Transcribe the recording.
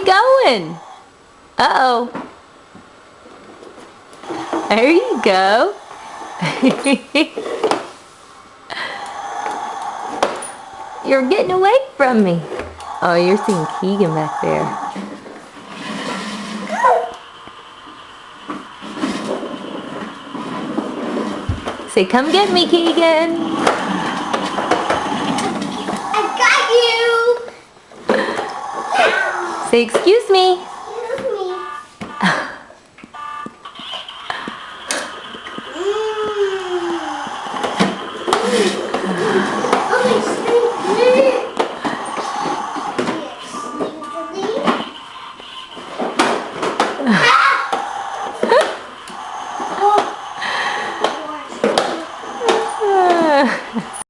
going? Uh-oh. There you go. You're getting away from me. Oh, you're seeing Kegan back there. Say, come get me, Kegan. I got you. Say, excuse me.